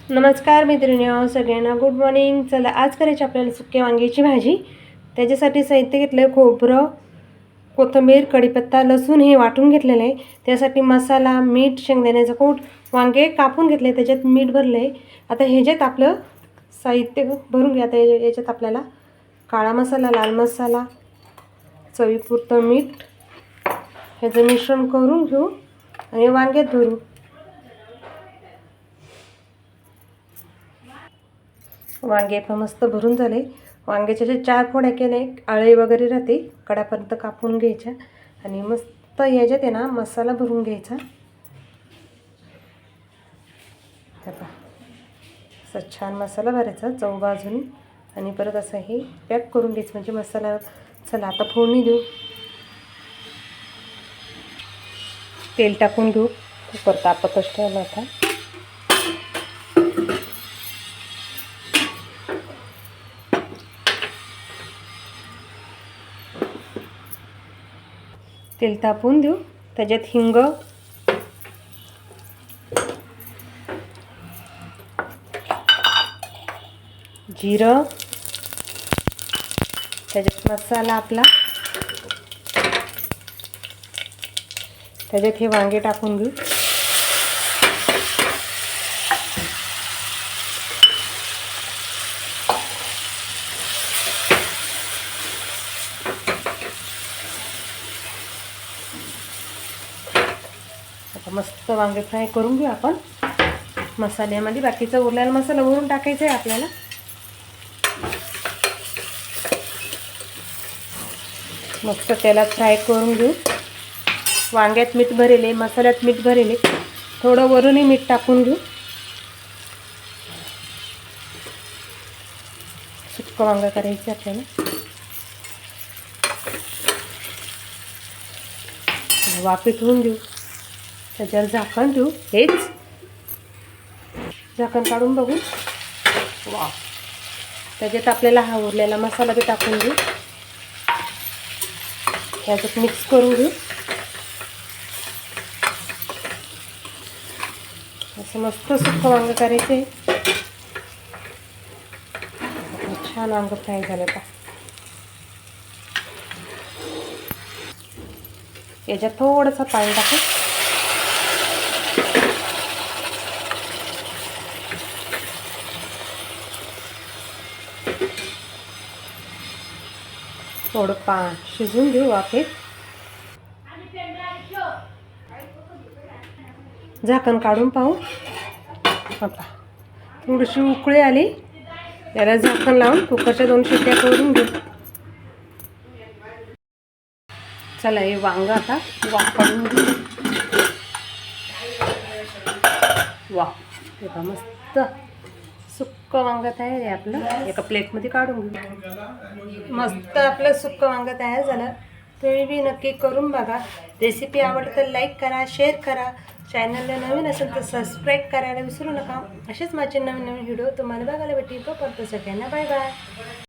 नमस्कार मैत्रिणी सगळ्यांना, गुड मॉर्निंग। चला आज करायची आपल्याला सुक्या वांग्याची भाजी। त्याच्यासाठी साहित्य घेतलं आहे खोबरं, कोथिंबीर, कढीपत्ता, लसूण हे वाटून घेतलेलं आहे। त्यासाठी मसाला, मीठ, शेंगदाण्याचा कूट, वांगे कापून घेतले, त्याच्यात मीठ भरलं आहे। आता ह्याच्यात आपलं साहित्य भरून घ्या। आता याच्यात आपल्याला काळा मसाला, लाल मसाला, चवीपुरतं मीठ ह्याचं मिश्रण करून घेऊ आणि वांग्यात भरू। वांगे पण मस्त भरून झाले। वांग्याच्या जे 4 फोड्या केले, आळे वगैरे राहते कडापर्यंत कापून घ्यायच्या आणि मस्त याच्यात आहे ना मसाला भरून घ्यायचा। असा छान मसाला भरायचा चव बाजूनी आणि परत असं हे पॅक करून घ्यायचं म्हणजे मसाला। चला आता फोडणी देऊ। तेल टाकून घेऊ। कुकर तापतच ठेवला होता। तेल तापून देऊ। त्याच्यात हिंग, जिरं, त्याच्यात मसाला आपला, त्याच्यात हे वांगे टाकून घेऊ। आता मस्त वांगे फ्राय करून घेऊ आपण मसाल्यामध्ये। बाकीचा उरलेला मसाला वरून टाकायचा आहे आपल्याला। मस्त त्याला फ्राय करून घेऊ। वांग्यात मीठ भरेले, मसाल्यात मीठ भरेले, थोडं वरूनही मीठ टाकून घेऊ। सुक्का वांगा करायचं आपल्याला। वाफेत होऊन देऊ। त्याच्यावर झाकण ठेवू। हेच झाकण काढून बघू। वा, त्याच्यात आपल्याला हा उरलेला मसाला बी टाकून घेऊ। याच्यात मिक्स करून घेऊ। असं मस्त सुक्का वांग करायचे। छान वांग फ्राय झालं का याच्यात थोडंसं पाणी टाकू। थोडं शिजून घेऊ वाफेत। झाकण काढून पाहू। आता थोडीशी उकळी आली, याला झाकण लावून कुकरच्या 2 शिट्ट्या करून घेऊ। चला हे वांग आता वाफवून घेऊ। वा, तेव्हा मस्त सुक्का वांग तयार आहे आपलं। एका प्लेटमध्ये काढून घेऊ। मस्त आपलं सुक्का वांग तयार झालं। तुम्ही बी नक्की करून बघा। रेसिपी आवडली तर लाईक करा, शेअर करा। चॅनलला नवीन असेल तर सबस्क्राईब करायला विसरू नका। असेच माझे नवीन व्हिडिओ तुम्हाला बघायला भेटेल। तोपर्यंत सगळ्यांना बाय बाय।